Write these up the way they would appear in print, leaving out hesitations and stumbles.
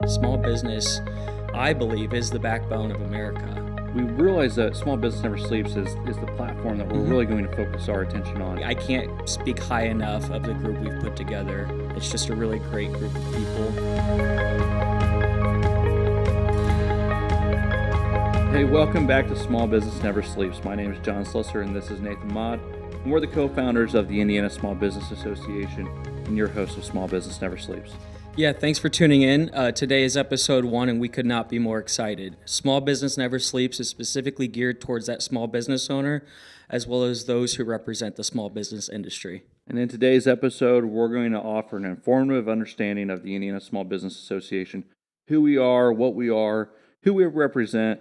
Small business, I believe, is the backbone of America. We realize that Small Business Never Sleeps is the platform that we're really going to focus our attention on. I can't speak high enough of the group we've put together. It's just a really great group of people. Hey, welcome back to Small Business Never Sleeps. My name is John Slusser, and this is Nathan Mott. And we're the co-founders of the Indiana Small Business Association and your host of Small Business Never Sleeps. Yeah, thanks for tuning in. Today is episode 1, and we could not be more excited. Small Business Never Sleeps is specifically geared towards that small business owner, as well as those who represent the small business industry. And in today's episode, we're going to offer an informative understanding of the Indiana Small Business Association, who we are, who we represent,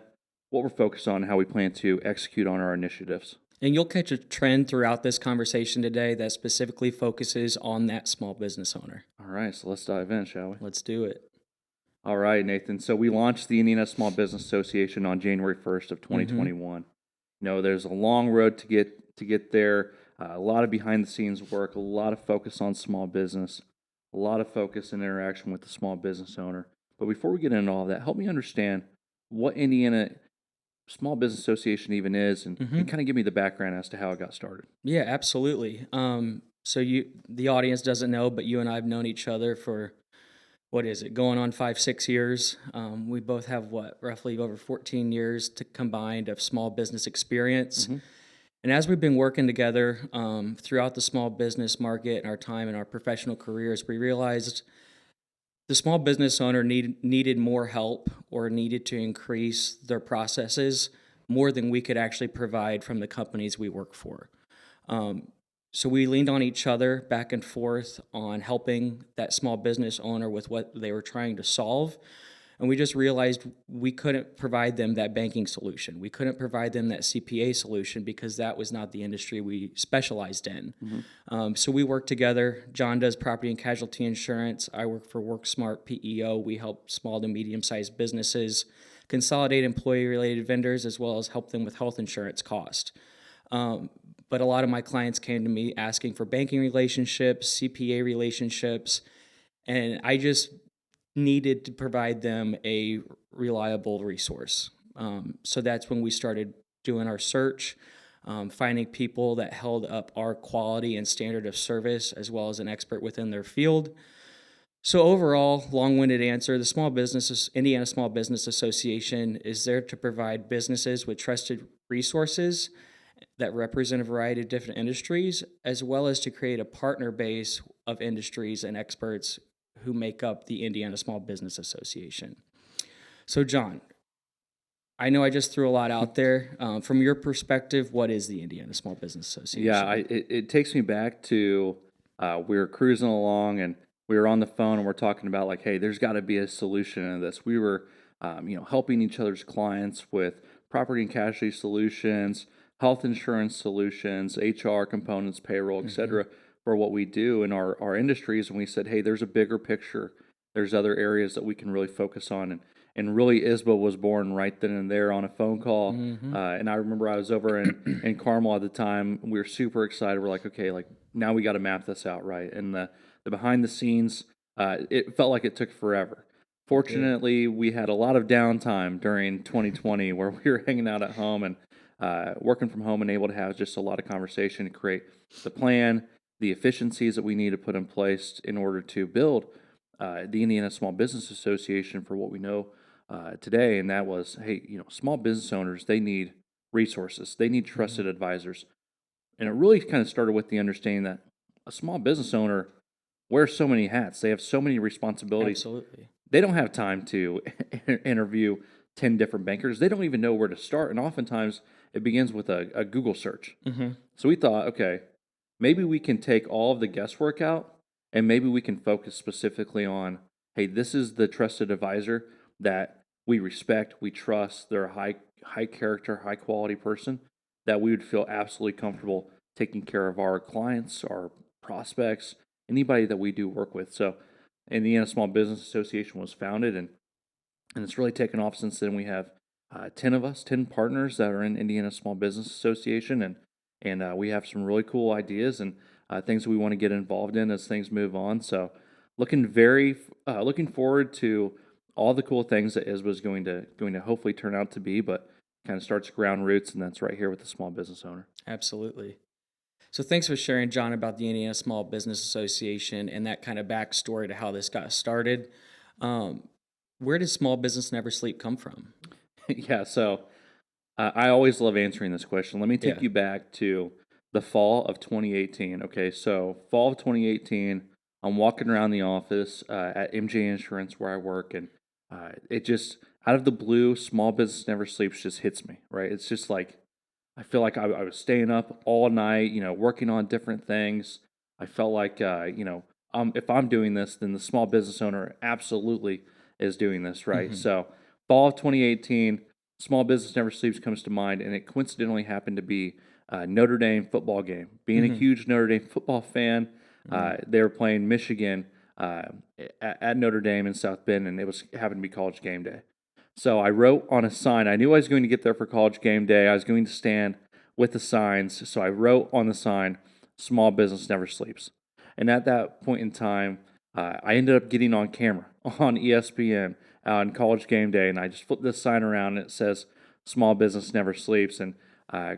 what we're focused on, and how we plan to execute on our initiatives. And you'll catch a trend throughout this conversation today that specifically focuses on that small business owner. All right, so let's dive in, shall we? Let's do it. All right, Nathan. So we launched the Indiana Small Business Association on January 1st of 2021. You know, there's a long road to get there. A lot of behind-the-scenes work, a lot of focus on small business, a lot of focus and interaction with the small business owner. But before we get into all that, help me understand what Indiana Small Business Association even is, and kind of give me the background as to how it got started. Yeah, absolutely. So the audience doesn't know, but you and I have known each other for, going on 5-6 years. We both have roughly over 14 years combined of small business experience. And as we've been working together throughout the small business market and our time in our professional careers, we realized the small business owner needed more help or needed to increase their processes more than we could actually provide from the companies we work for. So we leaned on each other back and forth on helping that small business owner with what they were trying to solve. And we just realized we couldn't provide them that banking solution. We couldn't provide them that CPA solution because that was not the industry we specialized in. So we worked together. John does property and casualty insurance. I work for WorkSmart PEO. We help small to medium-sized businesses consolidate employee-related vendors as well as help them with health insurance cost. But a lot of my clients came to me asking for banking relationships, CPA relationships, and I just needed to provide them a reliable resource. So that's when we started doing our search, finding people that held up our quality and standard of service, as well as an expert within their field. So overall, long-winded answer, the Indiana Small Business Association is there to provide businesses with trusted resources that represent a variety of different industries, as well as to create a partner base of industries and experts who make up the Indiana Small Business Association. So, John, I know I just threw a lot out there. From your perspective, what is the Indiana Small Business Association? Yeah, it takes me back to we were cruising along and we were on the phone and we're talking about like, hey, there's got to be a solution in this. We were, helping each other's clients with property and casualty solutions, health insurance solutions, HR components, payroll, et cetera, for what we do in our industries. And we said, hey, there's a bigger picture. There's other areas that we can really focus on. And really, ISBA was born right then and there on a phone call. And I remember I was over in Carmel at the time. We were super excited. We're like, okay, like now we got to map this out right. And the behind the scenes, it felt like it took forever. Fortunately, we had a lot of downtime during 2020 where we were hanging out at home and working from home and able to have just a lot of conversation to create the plan, the efficiencies that we need to put in place in order to build the Indiana Small Business Association for what we know today. And that was, hey, small business owners, they need resources. They need trusted advisors. And it really kind of started with the understanding that a small business owner wears so many hats. They have so many responsibilities. Absolutely. They don't have time to interview 10 different bankers. They don't even know where to start. And oftentimes it begins with a Google search. So we thought, okay, maybe we can take all of the guesswork out and maybe we can focus specifically on, hey, this is the trusted advisor that we respect, we trust. They're a high character, high quality person that we would feel absolutely comfortable taking care of our clients, our prospects, anybody that we do work with. So Indiana Small Business Association was founded and it's really taken off since then. We have 10 partners that are in Indiana Small Business Association, and we have some really cool ideas and things that we want to get involved in as things move on. So looking forward to all the cool things that ISBA is going to hopefully turn out to be, but kind of starts ground roots, and that's right here with the small business owner. Absolutely. So thanks for sharing, John, about the Indiana Small Business Association and that kind of backstory to how this got started. Um, where did Small Business Never Sleep come from? Yeah, so I always love answering this question. Let me take Yeah. you back to the fall of 2018. Okay, so fall of 2018, I'm walking around the office at MJ Insurance where I work, and it just out of the blue, small business never sleeps just hits me, right? It's just like I feel like I was staying up all night, working on different things. I felt like, if I'm doing this, then the small business owner absolutely is doing this, right? Hmm. So, fall of 2018, Small Business Never Sleeps comes to mind, and it coincidentally happened to be a Notre Dame football game. Being a Hmm. huge Notre Dame football fan, Right. they were playing Michigan uh, at Notre Dame in South Bend, and it was happened to be College Game Day. So I wrote on a sign. I knew I was going to get there for College Game Day. I was going to stand with the signs. So I wrote on the sign, "Small Business Never Sleeps." And at that point in time, I ended up getting on camera on ESPN on College Game Day, and I just flipped this sign around, and it says, "Small Business Never Sleeps." And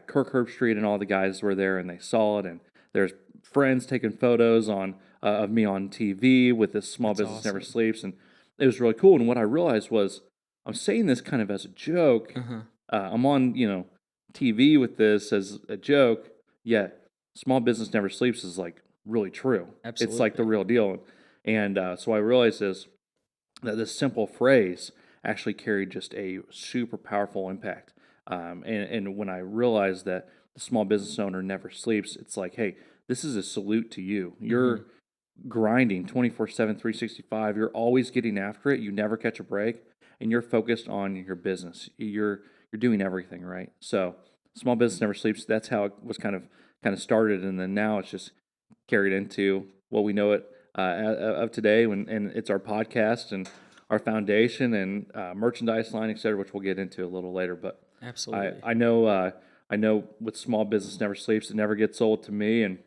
Kirk Herbstreit and all the guys were there, and they saw it. And there's friends taking photos of me on TV with this "Small That's Business Never awesome. Sleeps," and it was really cool. And what I realized was I'm saying this kind of as a joke. Uh-huh. I'm on, TV with this as a joke, yet small business never sleeps is like really true. It's like the Absolutely. real deal. And so I realized that this simple phrase actually carried just a super powerful impact. And when I realized that the small business owner never sleeps, it's like, hey, this is a salute to you. Hmm. You're grinding 24/7, 365. You're always getting after it. You never catch a break, and you're focused on your business. You're doing everything right. So small business never sleeps. That's how it was kind of started, and then now it's just carried into what we know it of today. And it's our podcast and our foundation and merchandise line, et cetera, which we'll get into a little later. But I Absolutely. I know I know with small business never sleeps. It never gets old to me, and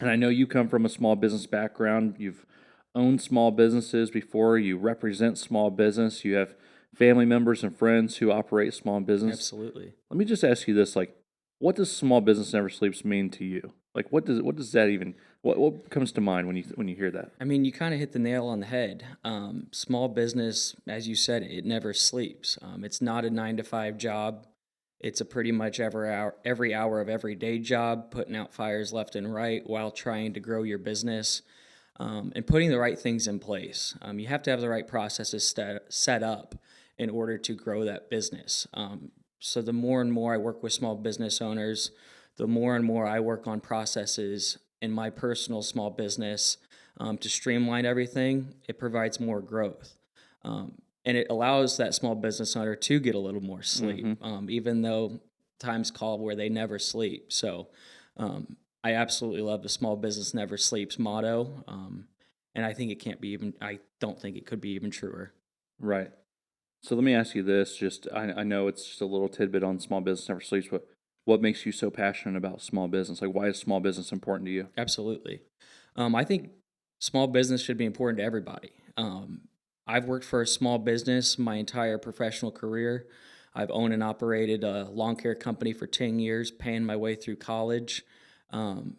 I know you come from a small business background. You've owned small businesses before. You represent small business. You have family members and friends who operate small business. Absolutely. Let me just ask you this: like, what does small business never sleeps mean to you? Like, what does that even what comes to mind when you hear that? I mean, you kind of hit the nail on the head. Small business, as you said, it never sleeps. It's not a 9 to 5 job. It's a pretty much every hour of every day job, putting out fires left and right while trying to grow your business, and putting the right things in place. You have to have the right processes set up in order to grow that business. So the more and more I work with small business owners, the more and more I work on processes in my personal small business to streamline everything. It provides more growth. And it allows that small business owner to get a little more sleep, Mm-hmm. even though times call where they never sleep. So I absolutely love the small business never sleeps motto. And I think it can't be even, I don't think it could be even truer. Right. So let me ask you this. Just I know it's just a little tidbit on small business never sleeps, but what makes you so passionate about small business? Like, why is small business important to you? Absolutely. I think small business should be important to everybody. I've worked for a small business my entire professional career. I've owned and operated a lawn care company for 10 years, paying my way through college. Um,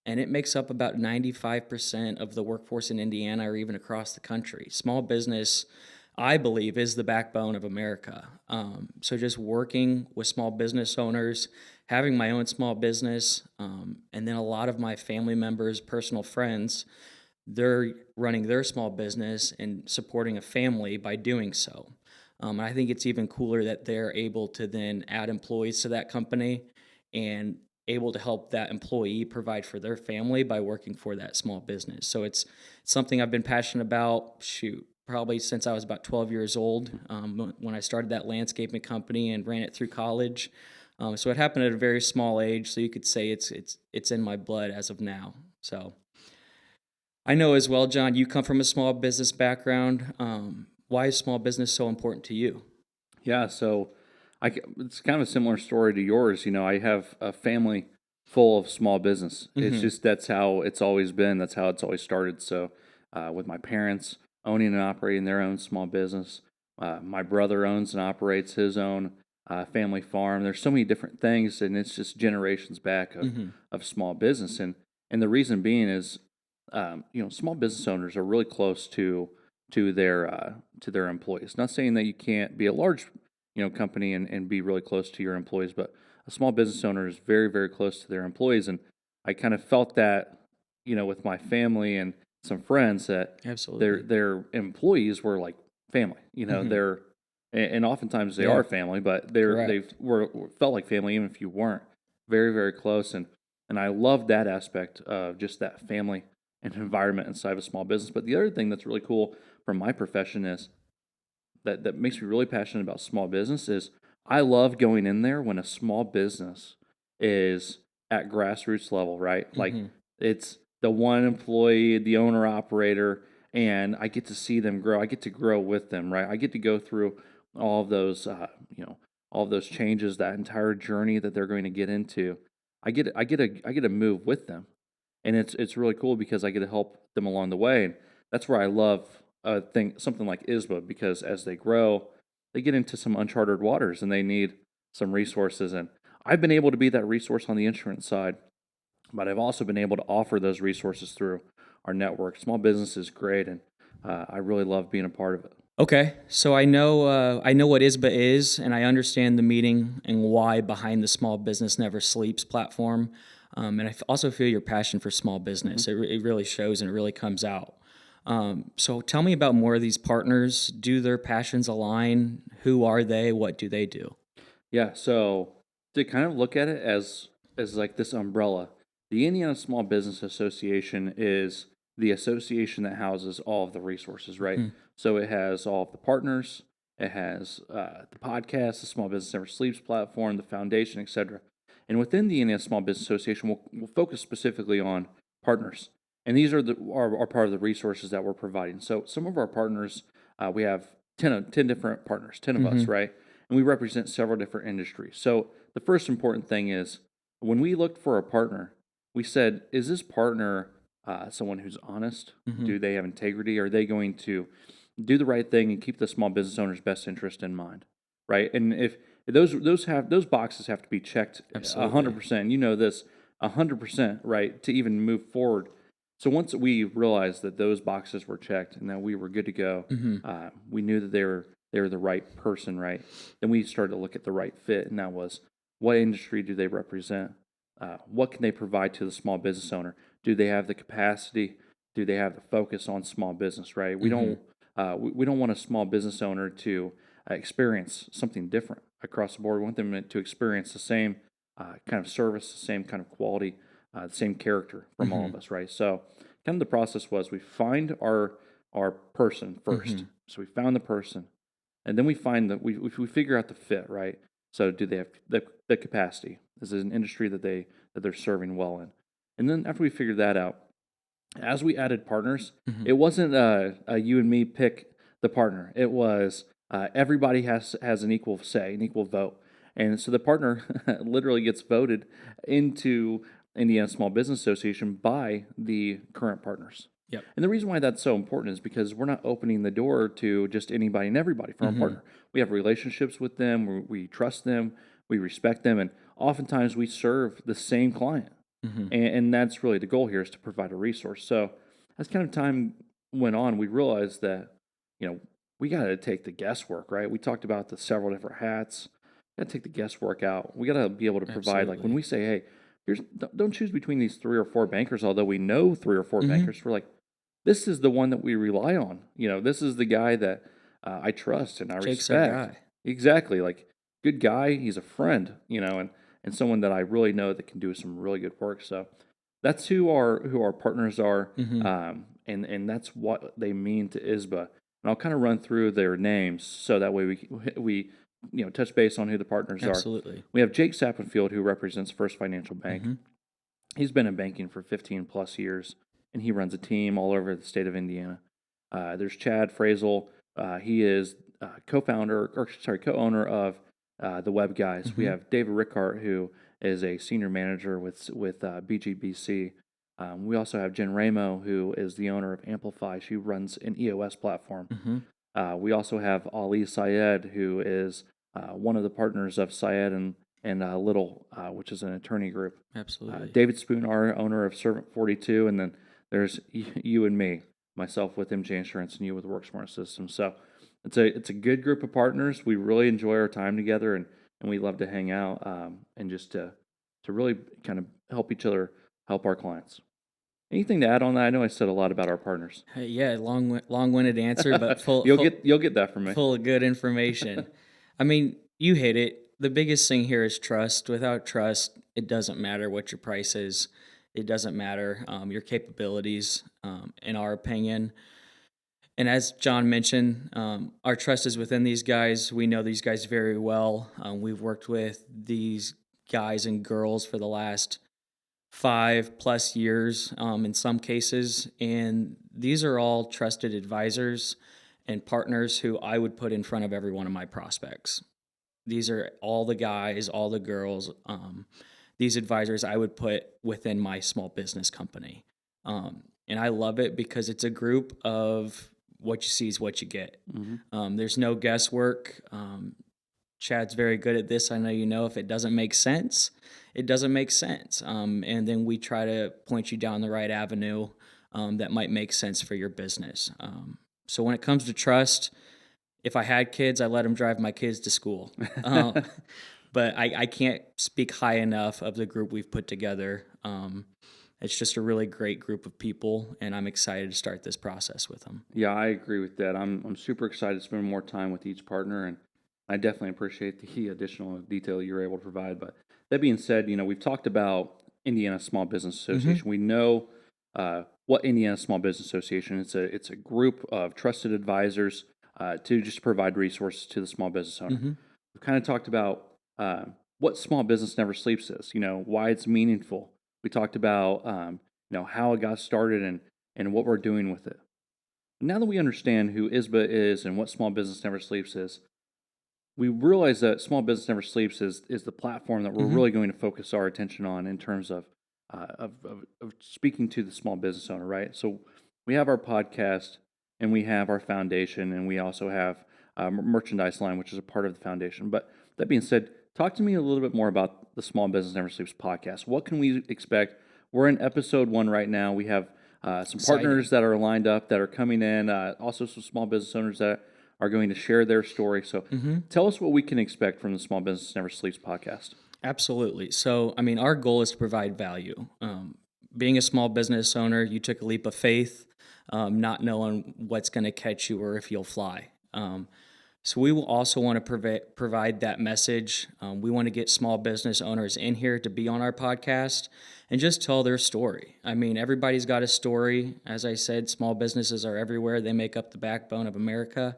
and it makes up about 95% of the workforce in Indiana or even across the country. Small business, I believe, is the backbone of America. So just working with small business owners, having my own small business, and then a lot of my family members, personal friends, they're running their small business and supporting a family by doing so. I think it's even cooler that they're able to then add employees to that company and able to help that employee provide for their family by working for that small business. So it's something I've been passionate about, shoot, probably since I was about 12 years old, when I started that landscaping company and ran it through college. So it happened at a very small age, so you could say it's in my blood as of now. So I know as well, John, you come from a small business background. Why is small business so important to you? Yeah, so it's kind of a similar story to yours. I have a family full of small business. It's Hmm. just that's how it's always been. That's how it's always started. So with my parents owning and operating their own small business. My brother owns and operates his own family farm. There's so many different things, and it's just generations back Mm-hmm. of small business. And the reason being is, small business owners are really close to their employees. Not saying that you can't be a large, company and be really close to your employees, but a small business owner is very, very close to their employees. And I kind of felt that, with my family and some friends that their Absolutely. their employees were like family. Mm-hmm. And oftentimes they Yeah. are family, but they Correct. were felt like family even if you weren't. Very, very close. And I love that aspect of just that family and environment inside of a small business. But the other thing that's really cool from my profession is that makes me really passionate about small business is I love going in there when a small business is at grassroots level, right? Like Mm-hmm. it's the one employee, the owner operator, and I get to see them grow. I get to grow with them, right? I get to go through all of those, all of those changes, that entire journey that they're going to get into. I get to move with them, and it's really cool because I get to help them along the way. And that's where I love something like ISBA because as they grow, they get into some uncharted waters and they need some resources. And I've been able to be that resource on the insurance side, but I've also been able to offer those resources through our network. Small business is great, and I really love being a part of it. Okay, so I know what ISBA is, and I understand the meaning and why behind the Small Business Never Sleeps platform. And also feel your passion for small hmm business. It really shows and it really comes out. So tell me about more of these partners. Do their passions align? Who are they? What do they do? Yeah, so to kind of look at it as like this umbrella, the Indiana Small Business Association is the association that houses all of the resources, right? Hmm. So it has all of the partners, it has the podcast, the Small Business Never Sleeps platform, the foundation, etc. And within the Indiana Small Business Association, we'll focus specifically on partners, and these are part of the resources that we're providing. So some of our partners, we have 10 different partners, 10 of us, Mm-hmm. right? And we represent several different industries. So the first important thing is when we looked for a partner, we said, is this partner someone who's honest? Mm-hmm. Do they have integrity? Are they going to do the right thing and keep the small business owner's best interest in mind, right? And if those boxes have to be checked a hundred Absolutely. percent. You know this 100%, right? To even move forward. So once we realized that those boxes were checked and that we were good to go, Mm-hmm. we knew that they were the right person, right? Then we started to look at the right fit, and that was what industry do they represent? What can they provide to the small business owner? Do they have the capacity? Do they have the focus on small business? Right? We Mm-hmm. don't we don't want a small business owner to experience something different across the board. We want them to experience the same kind of service, the same kind of quality, the same character from all Mm-hmm. of us, right? So, kind of the process was we find our person Mm-hmm. first. So we found the person, and then we find that we figure out the fit, right? So do they have the capacity? This is an industry that they're serving well in, and then after we figured that out, as we added partners, Mm-hmm. it wasn't a you and me pick the partner. It was everybody has an equal say, an equal vote, and so the partner literally gets voted into Indiana Small Business Association by the current partners. Yep. And the reason why that's so important is because we're not opening the door to just anybody and everybody from our Mm-hmm. partner. We have relationships with them, we trust them, we respect them, and oftentimes we serve the same client. Mm-hmm. And that's really the goal here is to provide a resource. So as kind of time went on, we realized that, we got to take the guesswork, right? We talked about the several different hats. Got to take the guesswork out. We got to be able to provide, like when Absolutely. we say, hey, don't choose between these 3 or 4 bankers, although we know 3 or 4 bankers, we're like, this is the one that we rely on. This is the guy that I trust and I Jake's our respect. guy. Exactly. Like, good guy. He's a friend, and someone that I really know that can do some really good work. So that's who our partners are, Mm-hmm. and that's what they mean to ISBA. And I'll kind of run through their names so that way we touch base on who the partners are. Absolutely. We have Jake Sappenfield, who represents First Financial Bank. Mm-hmm. He's been in banking for 15 plus years, and he runs a team all over the state of Indiana. There's Chad Frazel. He is co-owner of the Web Guys. We Mm-hmm. have David Rickart, who is a senior manager with BGBC. We also have Jen Ramo, who is the owner of Amplify. She runs an EOS platform. Mm-hmm. We also have Ali Syed, who is one of the partners of Syed and Little, which is an attorney group. Absolutely. David Spoon, our owner of Servant 42, and then there's you and me, myself with MJ Insurance, and you with WorkSmart Systems. So it's a good group of partners. We really enjoy our time together, and we love to hang out and just to really kind of help each other, help our clients. Anything to add on that? I know I said a lot about our partners. Hey, yeah, long-winded answer, but You'll get that from me. full of good information. I mean, you hit it. The biggest thing here is trust. Without trust, it doesn't matter what your price is. It doesn't matter your capabilities, in our opinion. And as John mentioned, our trust is within these guys. We know these guys very well. We've worked with these guys and girls for the last 5+ years in some cases. And these are all trusted advisors and partners who I would put in front of every one of my prospects. These are all the guys, all the girls, these advisors I would put within my small business company. And I love it because it's a group of what you see is what you get. There's no guesswork. Chad's very good at this. I know you know if it doesn't make sense, it doesn't make sense. And then we try to point you down the right avenue that might make sense for your business. So when it comes to trust, if I had kids, I let them drive my kids to school. But I can't speak high enough of the group we've put together. It's just a really great group of people, and I'm excited to start this process with them. Yeah, I agree with that. I'm super excited to spend more time with each partner, and I definitely appreciate the additional detail you're able to provide. But that being said, we've talked about Indiana Small Business Association. We know what Indiana Small Business Association is. It's a group of trusted advisors to just provide resources to the small business owner. We've kind of talked about what Small Business Never Sleeps is. Why it's meaningful. We talked about how it got started and what we're doing with it. Now that we understand who ISBA is and what Small Business Never Sleeps is, we realize that Small Business Never Sleeps is the platform that we're really going to focus our attention on in terms of speaking to the small business owner, right? So we have our podcast, and we have our foundation, and we also have a merchandise line, which is a part of the foundation. But that being said, talk to me a little bit more about the Small Business Never Sleeps podcast. What can we expect? We're in episode 1 right now. We have some partners that are lined up that are coming in, also some small business owners that are going to share their story. So tell us what we can expect from the Small Business Never Sleeps podcast. Absolutely. So, I mean, our goal is to provide value. Being a small business owner, you took a leap of faith, not knowing what's going to catch you or if you'll fly. So we will also want to provide that message. We want to get small business owners in here to be on our podcast and just tell their story. I mean, everybody's got a story. As I said, small businesses are everywhere. They make up the backbone of America.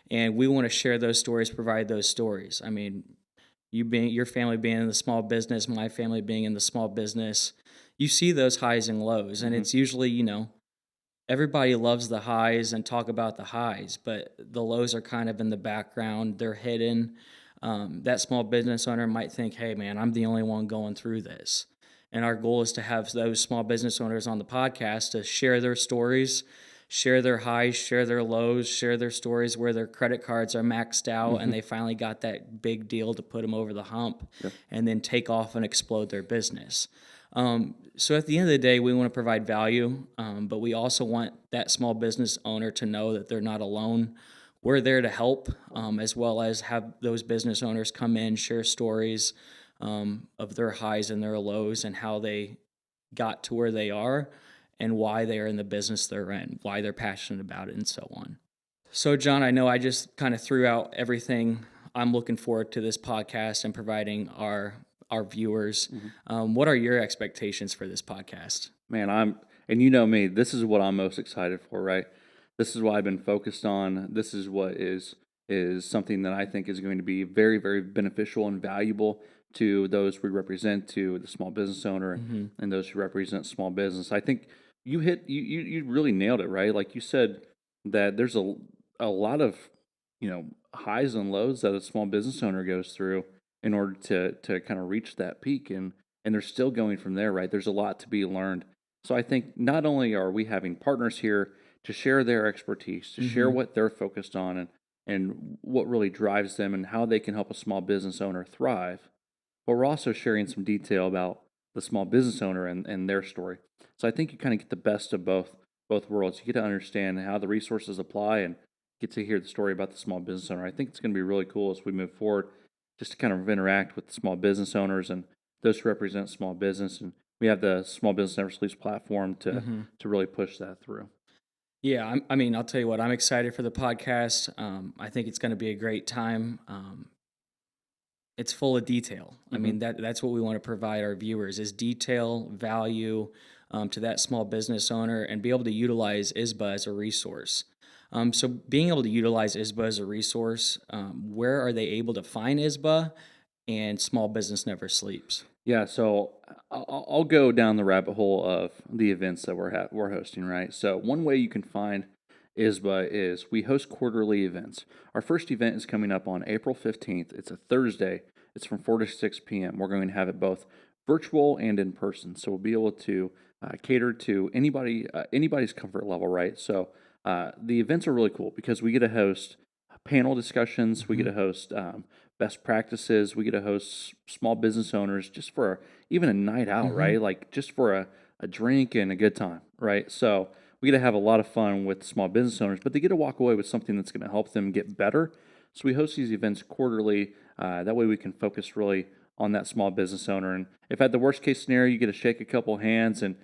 And we want to share those stories, provide those stories. I mean, your family being in the small business, my family being in the small business, you see those highs and lows. And it's usually, everybody loves the highs and talk about the highs, but the lows are kind of in the background. They're hidden. That small business owner might think, hey, man, I'm the only one going through this. And our goal is to have those small business owners on the podcast to share their stories, share their highs, share their lows, share their stories where their credit cards are maxed out and they finally got that big deal to put them over the hump and then take off and explode their business. So at the end of the day, we want to provide value, but we also want that small business owner to know that they're not alone. We're there to help, as well as have those business owners come in, share stories of their highs and their lows and how they got to where they are and why they are in the business they're in, why they're passionate about it, and so on. So, John, I know I just kind of threw out everything. I'm looking forward to this podcast and providing our viewers. What are your expectations for this podcast? Man, and you know me, this is what I'm most excited for, right? This is what I've been focused on. This is what is something that I think is going to be very, very beneficial and valuable to those we represent, to the small business owner and those who represent small business. I think you really nailed it, right? Like you said, that there's a lot of highs and lows that a small business owner goes through in order to kind of reach that peak, and they're still going from there, right? There's a lot to be learned. So I think not only are we having partners here to share their expertise, to share Mm-hmm. what they're focused on and what really drives them and how they can help a small business owner thrive, but we're also sharing some detail about the small business owner and their story. So I think you kind of get the best of both worlds. You get to understand how the resources apply and get to hear the story about the small business owner. I think it's going to be really cool as we move forward, just to kind of interact with the small business owners and those who represent small business. And we have the Small Business Never Sleeps platform Mm-hmm. to really push that through. Yeah, I mean, I'll tell you what, I'm excited for the podcast. I think it's going to be a great time. It's full of detail. I Hmm. mean, that's what we want to provide our viewers is detail, value to that small business owner, and be able to utilize ISBA as a resource. So, being able to utilize ISBA as a resource, where are they able to find ISBA? And Small Business Never Sleeps. Yeah, so I'll go down the rabbit hole of the events that we're hosting, right? So one way you can find ISBA is we host quarterly events. Our first event is coming up on April 15th. It's a Thursday. It's from 4 to 6 p.m. We're going to have it both virtual and in person. So we'll be able to cater to anybody's comfort level, right? So the events are really cool because we get to host panel discussions. We get Mm-hmm. to host best practices. We get to host small business owners just for even a night out, Mm-hmm. right? Like just for a drink and a good time, right? So we get to have a lot of fun with small business owners, but they get to walk away with something that's going to help them get better. So we host these events quarterly. That way we can focus really on that small business owner. And if at the worst case scenario, you get to shake a couple hands and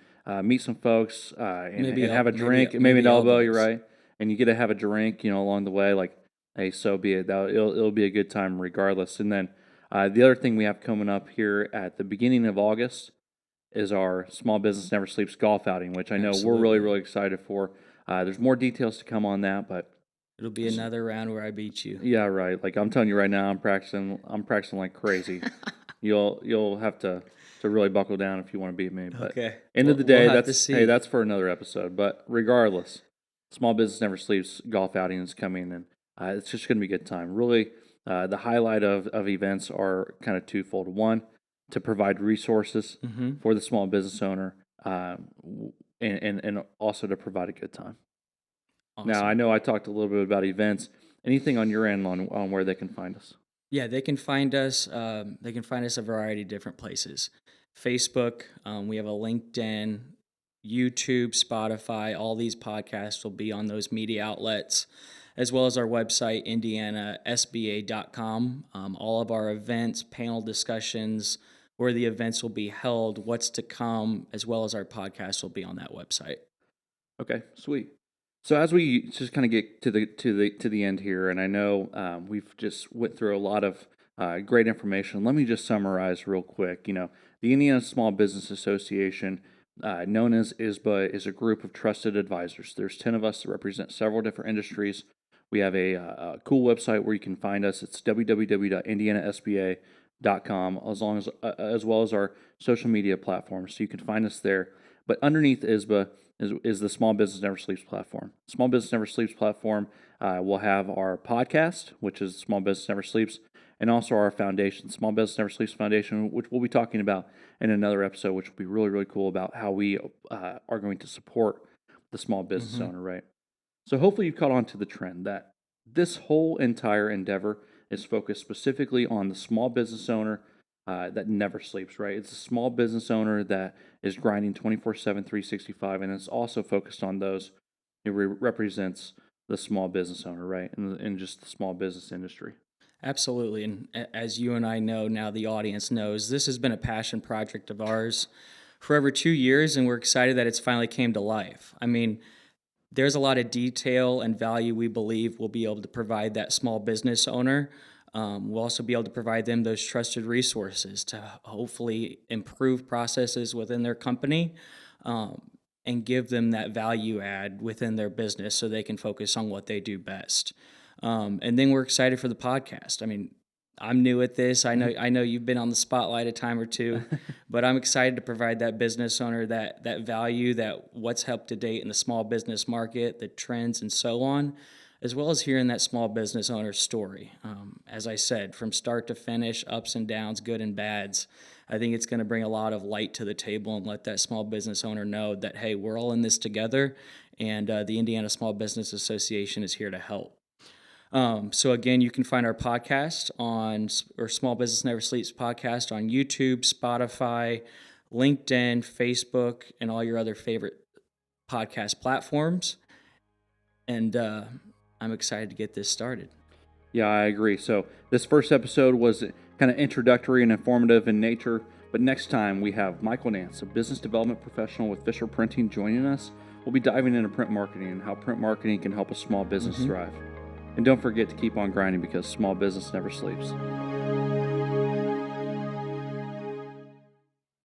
meet some folks and have a drink, maybe an Maybe elbow, you're elbows. right. And you get to have a drink, along the way, like, hey, so be it. It'll be a good time regardless. And then the other thing we have coming up here at the beginning of August is our Small Business Never Sleeps golf outing, which I know we're really, Absolutely. really excited for. There's more details to come on that, but It'll be another round where I beat you. yeah, right. Like I'm telling you right now, I'm practicing. I'm practicing like crazy. You'll have to really buckle down if you want to beat me. But Okay. end of Well, the we'll day, have to see. that's for another episode. But regardless, Small Business Never Sleeps golf outing is coming, and it's just going to be a good time. Really, the highlight of events are kind of twofold. One, to provide resources Mm-hmm. for the small business owner, and also to provide a good time. Now, I Awesome. know I talked a little bit about events. Anything on your end on where they can find us? Yeah, they can find us. They can find us a variety of different places. Facebook. We have a LinkedIn, YouTube, Spotify. All these podcasts will be on those media outlets, as well as our website, IndianaSBA.com. All of our events, panel discussions, where the events will be held, what's to come, as well as our podcast will be on that website. Okay, sweet. So as we just kind of get to the end here, and I know we've just went through a lot of great information. Let me just summarize real quick. The Indiana Small Business Association, known as ISBA, is a group of trusted advisors. There's 10 of us that represent several different industries. We have a cool website where you can find us. It's www.indianasba.com, as well as our social media platforms. So you can find us there. But underneath ISBA is the Small Business Never Sleeps platform. Small Business Never Sleeps platform will have our podcast, which is Small Business Never Sleeps, and also our foundation, Small Business Never Sleeps Foundation, which we'll be talking about in another episode, which will be really, really cool about how we are going to support the small business Mm-hmm. owner, right? So hopefully you've caught on to the trend that this whole entire endeavor is focused specifically on the small business owner that never sleeps, right? It's a small business owner that is grinding 24/7, 365, and it's also focused on those who represents the small business owner, right? In just the small business industry. Absolutely. And as you and I know, now the audience knows, this has been a passion project of ours for over 2 years, and we're excited that it's finally came to life. I mean, there's a lot of detail and value we believe we'll be able to provide that small business owner. We'll also be able to provide them those trusted resources to hopefully improve processes within their company, um, and give them that value add within their business so they can focus on what they do best. And then we're excited for the podcast. I mean, I'm new at this. I know you've been on the spotlight a time or two, but I'm excited to provide that business owner that value, that what's up to date in the small business market, the trends and so on. as well as hearing that small business owner's story. As I said, from start to finish, ups and downs, good and bads. I think it's going to bring a lot of light to the table and let that small business owner know that, hey, we're all in this together, and the Indiana Small Business Association is here to help. So again, you can find our podcast or Small Business Never Sleeps podcast on YouTube, Spotify, LinkedIn, Facebook, and all your other favorite podcast platforms. And I'm excited to get this started. Yeah, I agree. So this first episode was kind of introductory and informative in nature, but next time we have Michael Nance, a business development professional with Fisher Printing, joining us. We'll be diving into print marketing and how print marketing can help a small business thrive. And don't forget to keep on grinding because small business never sleeps.